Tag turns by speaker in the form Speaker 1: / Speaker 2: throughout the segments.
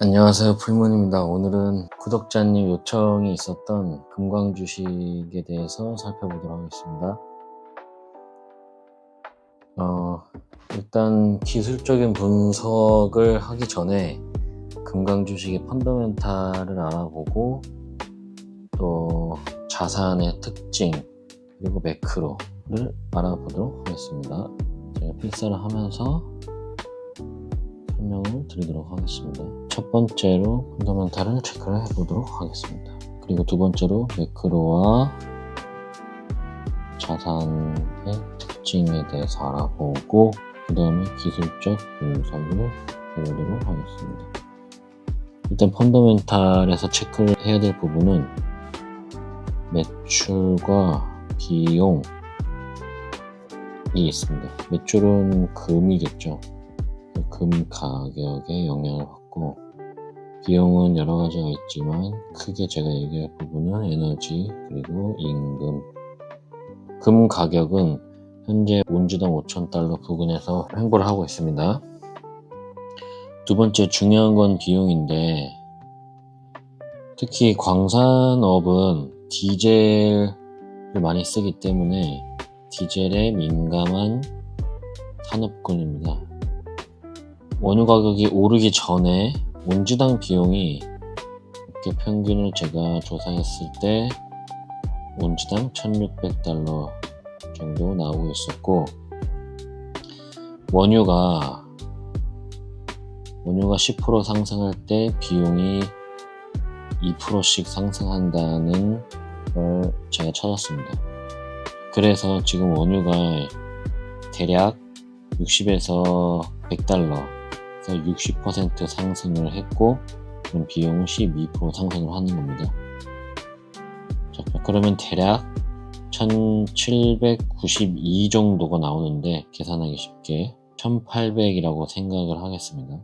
Speaker 1: 안녕하세요. 풀문입니다. 오늘은 구독자님 요청이 있었던 금광 주식에 대해서 살펴보도록 하겠습니다. 일단 기술적인 분석을 하기 전에 금광 주식의 펀더멘탈을 알아보고 또 자산의 특징 그리고 매크로를 알아보도록 하겠습니다. 제가 필사를 하면서 설명을 드리도록 하겠습니다. 첫 번째로 펀더멘탈을 체크를 해보도록 하겠습니다. 그리고 두 번째로 매크로와 자산의 특징에 대해서 알아보고 그 다음에 기술적 분석을 해보도록 하겠습니다. 일단 펀더멘탈에서 체크를 해야 될 부분은 매출과 비용이 있습니다. 매출은 금이겠죠. 금 가격에 영향을 받고 비용은 여러 가지가 있지만 크게 제가 얘기할 부분은 에너지 그리고 임금. 금 가격은 현재 온주당 5,000달러 부근에서 횡보를 하고 있습니다. 두 번째 중요한 건 비용인데 특히 광산업은 디젤을 많이 쓰기 때문에 디젤에 민감한 산업군입니다. 원유 가격이 오르기 전에 온주당 비용이 이렇게 평균을 제가 조사했을 때 온주당 1,600달러 정도 나오고 있었고 원유가 10% 상승할 때 비용이 2%씩 상승한다는 걸 제가 찾았습니다. 그래서 지금 원유가 대략 60에서 100달러 60% 상승을 했고 그럼 비용은 12% 상승을 하는 겁니다. 자, 그러면 대략 1792 정도가 나오는데 계산하기 쉽게 1800이라고 생각을 하겠습니다.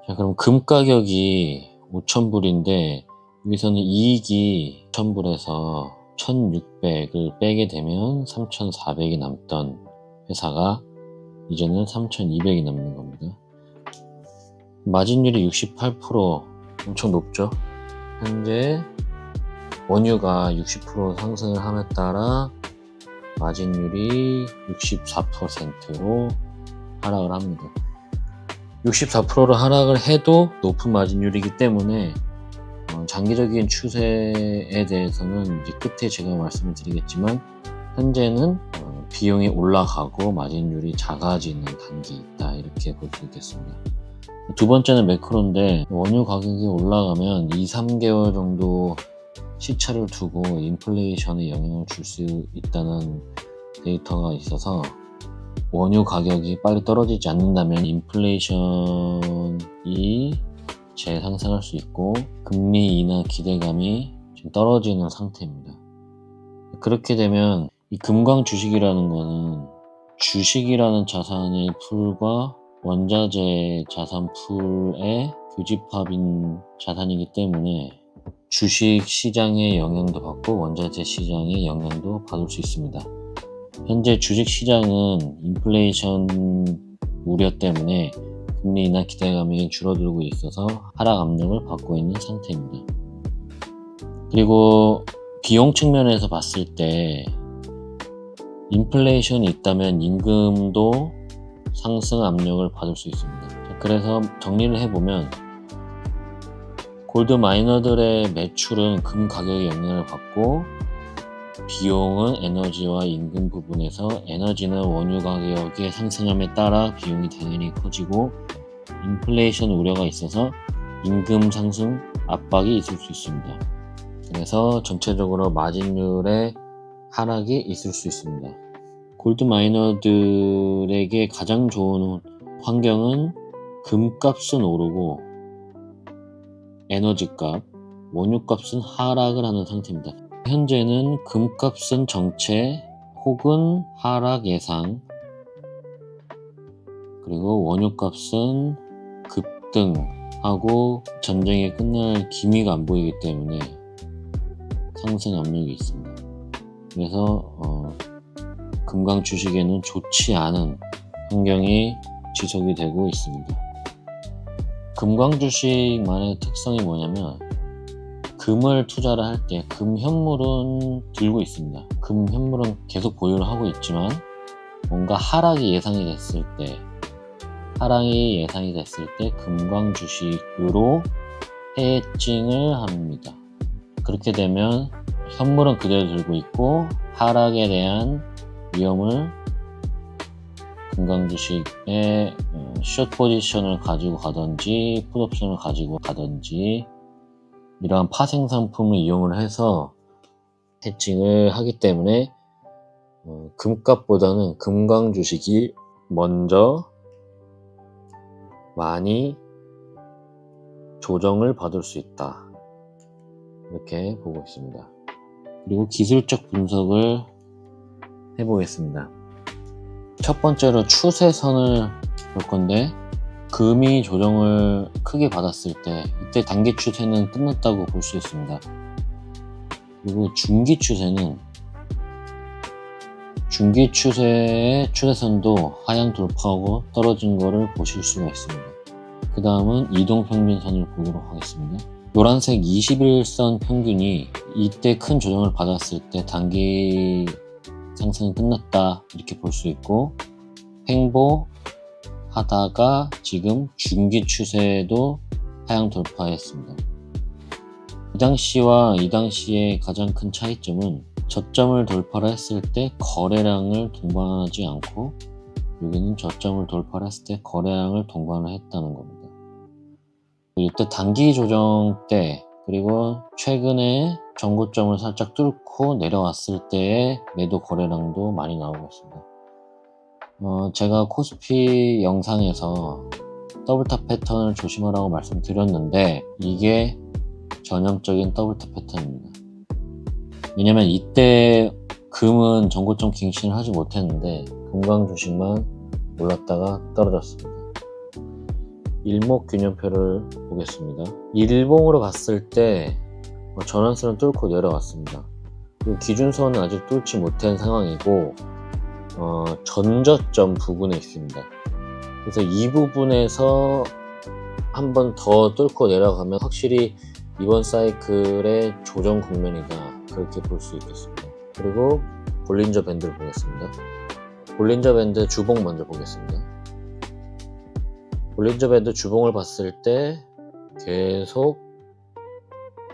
Speaker 1: 자, 그럼 금 가격이 5,000불인데 여기서는 이익이 1,000불에서 1,600을 빼게 되면 3,400이 남던 회사가 이제는 3,200이 남는 겁니다. 마진율이 68% 엄청 높죠. 현재 원유가 60% 상승을 함에 따라 마진율이 64%로 하락을 합니다. 64%로 하락을 해도 높은 마진율이기 때문에 장기적인 추세에 대해서는 이제 끝에 제가 말씀을 드리겠지만 현재는 비용이 올라가고 마진율이 작아지는 단계에 있다 이렇게 볼 수 있겠습니다. 두 번째는 매크로인데 원유 가격이 올라가면 2-3개월 정도 시차를 두고 인플레이션에 영향을 줄 수 있다는 데이터가 있어서 원유 가격이 빨리 떨어지지 않는다면 인플레이션이 재상승할 수 있고 금리 인하 기대감이 좀 떨어지는 상태입니다. 그렇게 되면 이 금광 주식이라는 거는 주식이라는 자산의 풀과 원자재 자산 풀의 교집합인 자산이기 때문에 주식 시장의 영향도 받고 원자재 시장의 영향도 받을 수 있습니다. 현재 주식 시장은 인플레이션 우려 때문에 금리 인하 기대감이 줄어들고 있어서 하락 압력을 받고 있는 상태입니다. 그리고 비용 측면에서 봤을 때 인플레이션이 있다면 임금도 상승 압력을 받을 수 있습니다. 그래서 정리를 해보면 골드 마이너들의 매출은 금 가격의 영향을 받고 비용은 에너지와 임금 부분에서 에너지는 원유 가격의 상승함에 따라 비용이 당연히 커지고 인플레이션 우려가 있어서 임금 상승 압박이 있을 수 있습니다. 그래서 전체적으로 마진율의 하락이 있을 수 있습니다. 골드 마이너들에게 가장 좋은 환경은 금값은 오르고 에너지값, 원유값은 하락을 하는 상태입니다. 현재는 금값은 정체 혹은 하락 예상, 그리고 원유값은 급등하고 전쟁이 끝날 기미가 안 보이기 때문에 상승 압력이 있습니다. 그래서 금강 주식에는 좋지 않은 환경이 지속이 되고 있습니다. 금광 주식만의 특성이 뭐냐면 금을 투자를 할 때 금 현물은 들고 있습니다. 금 현물은 계속 보유를 하고 있지만 뭔가 하락이 예상이 됐을 때 금광 주식으로 해칭을 합니다. 그렇게 되면 현물은 그대로 들고 있고 하락에 대한 위험을 금광 주식의 숏 포지션을 가지고 가든지 풋옵션을 가지고 가든지 이러한 파생 상품을 이용을 해서 해칭을 하기 때문에 금값보다는 금광 주식이 먼저 많이 조정을 받을 수 있다, 이렇게 보고 있습니다. 그리고 기술적 분석을 해보겠습니다. 첫 번째로 추세선을 볼 건데, 금이 조정을 크게 받았을 때 이때 단기 추세는 끝났다고 볼 수 있습니다. 그리고 중기 추세의 추세선도 하향 돌파하고 떨어진 거를 보실 수가 있습니다. 그 다음은 이동평균선을 보도록 하겠습니다. 노란색 21선 평균이 이때 큰 조정을 받았을 때 단기 상승은 끝났다, 이렇게 볼 수 있고, 횡보하다가 지금 중기 추세도 하향 돌파했습니다. 이 당시의 가장 큰 차이점은 저점을 돌파를 했을 때 거래량을 동반하지 않고, 여기는 저점을 돌파를 했을 때 거래량을 동반을 했다는 겁니다. 이때 단기 조정 때, 그리고 최근에 전고점을 살짝 뚫고 내려왔을 때의 매도 거래량도 많이 나오고 있습니다. 제가 코스피 영상에서 더블탑 패턴을 조심하라고 말씀드렸는데 이게 전형적인 더블탑 패턴입니다. 왜냐면 이때 금은 전고점 갱신을 하지 못했는데 금광 주식만 올랐다가 떨어졌습니다. 일목균형표를 보겠습니다. 일봉으로 봤을 때 전환선을 뚫고 내려왔습니다. 그리고 기준선은 아직 뚫지 못한 상황이고 전저점 부분에 있습니다. 그래서 이 부분에서 한 번 더 뚫고 내려가면 확실히 이번 사이클의 조정 국면이다, 그렇게 볼 수 있겠습니다. 그리고 볼린저 밴드를 보겠습니다. 볼린저 밴드 주봉 먼저 보겠습니다. 볼린저 밴드 주봉을 봤을 때 계속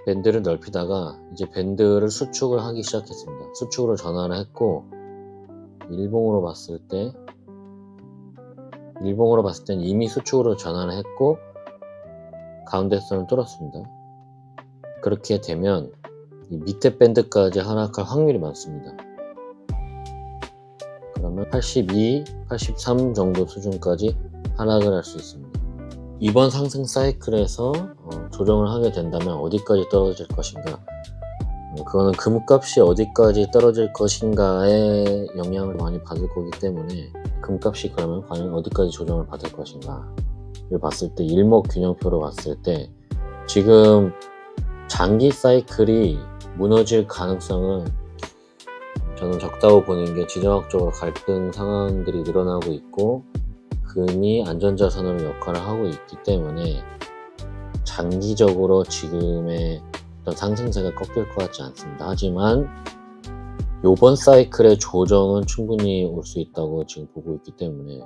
Speaker 1: 밴드를 넓히다가 이제 밴드를 수축을 하기 시작했습니다. 수축으로 전환을 했고, 일봉으로 봤을 땐 이미 수축으로 전환을 했고 가운데 선을 뚫었습니다. 그렇게 되면 이 밑에 밴드까지 하락할 확률이 많습니다. 그러면 82, 83 정도 수준까지 하락을 할 수 있습니다. 이번 상승 사이클에서 조정을 하게 된다면 어디까지 떨어질 것인가, 그거는 금값이 어디까지 떨어질 것인가에 영향을 많이 받을 거기 때문에 금값이 그러면 과연 어디까지 조정을 받을 것인가를 봤을 때, 일목균형표로 봤을 때 지금 장기 사이클이 무너질 가능성은 저는 적다고 보는 게, 지정학적으로 갈등 상황들이 늘어나고 있고 금이 안전자산으로 역할을 하고 있기 때문에 장기적으로 지금의 어떤 상승세가 꺾일 것 같지 않습니다. 하지만 요번 사이클의 조정은 충분히 올 수 있다고 지금 보고 있기 때문에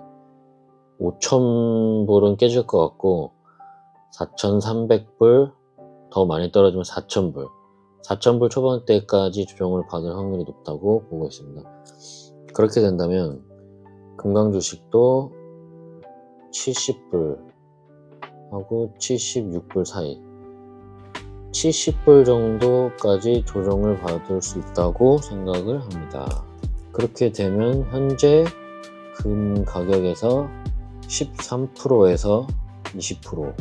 Speaker 1: 5,000불은 깨질 것 같고 4,300불, 더 많이 떨어지면 4,000불, 4,000불 초반대까지 조정을 받을 확률이 높다고 보고 있습니다. 그렇게 된다면 금광 주식도 70불 하고 76불 사이, 70불 정도까지 조정을 받을 수 있다고 생각을 합니다. 그렇게 되면 현재 금 가격에서 13%에서 20%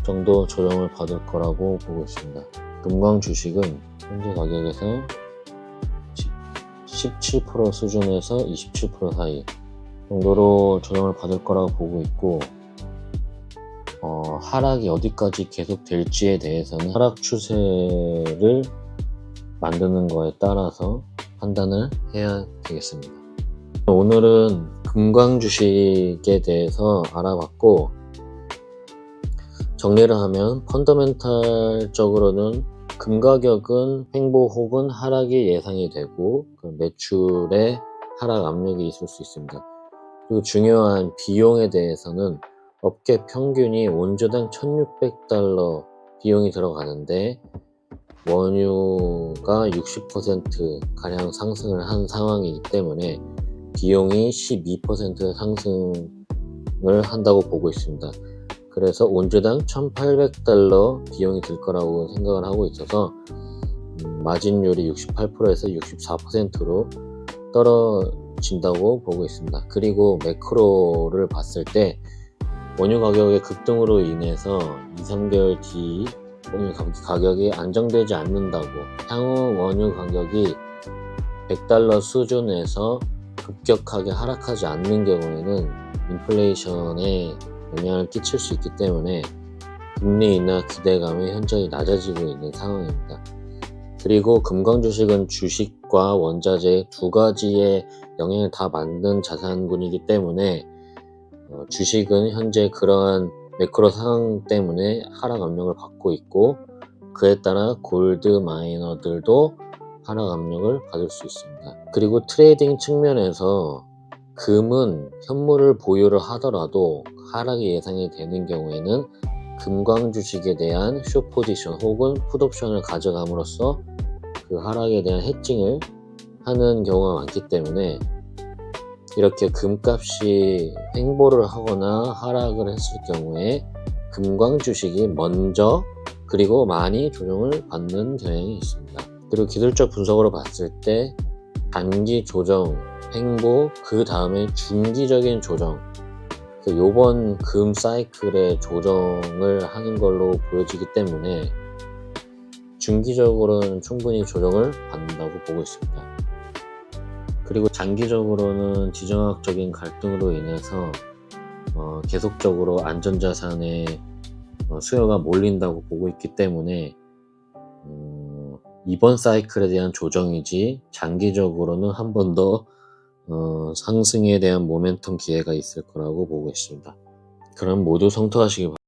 Speaker 1: 정도 조정을 받을 거라고 보고 있습니다. 금광 주식은 현재 가격에서 17% 수준에서 27% 사이 정도로 조정을 받을 거라고 보고 있고, 하락이 어디까지 계속 될지에 대해서는 하락 추세를 만드는 거에 따라서 판단을 해야 되겠습니다. 오늘은 금광 주식에 대해서 알아봤고, 정리를 하면 펀더멘탈적으로는 금 가격은 횡보 혹은 하락이 예상이 되고 매출에 하락 압력이 있을 수 있습니다. 그리고 중요한 비용에 대해서는 업계 평균이 온주당 $1,600 비용이 들어가는데 원유가 60%가량 상승을 한 상황이기 때문에 비용이 12% 상승을 한다고 보고 있습니다. 그래서 온주당 $1,800 비용이 들 거라고 생각을 하고 있어서 마진율이 68%에서 64%로 떨어진다고 보고 있습니다. 그리고 매크로를 봤을 때 원유 가격의 급등으로 인해서 2-3개월 뒤 원유 가격이 안정되지 않는다고, 향후 원유 가격이 $100 수준에서 급격하게 하락하지 않는 경우에는 인플레이션에 영향을 끼칠 수 있기 때문에 금리 인하 기대감이 현저히 낮아지고 있는 상황입니다. 그리고 금광 주식은 주식과 원자재 두 가지의 영향을 다 받는 자산군이기 때문에 주식은 현재 그러한 매크로 상황 때문에 하락 압력을 받고 있고, 그에 따라 골드 마이너들도 하락 압력을 받을 수 있습니다. 그리고 트레이딩 측면에서 금은 현물을 보유를 하더라도 하락이 예상이 되는 경우에는 금광 주식에 대한 숏 포지션 혹은 풋옵션을 가져감으로써 그 하락에 대한 해칭을 하는 경우가 많기 때문에 이렇게 금값이 횡보를 하거나 하락을 했을 경우에 금광 주식이 먼저 그리고 많이 조정을 받는 경향이 있습니다. 그리고 기술적 분석으로 봤을 때 단기 조정, 횡보, 그 다음에 중기적인 조정, 요번 금 사이클의 조정을 하는 걸로 보여지기 때문에 중기적으로는 충분히 조정을 받는다고 보고 있습니다. 그리고 장기적으로는 지정학적인 갈등으로 인해서 계속적으로 안전자산의 수요가 몰린다고 보고 있기 때문에 이번 사이클에 대한 조정이지 장기적으로는 한 번 더 상승에 대한 모멘텀 기회가 있을 거라고 보고 있습니다. 그럼 모두 성투하시기 바랍니다.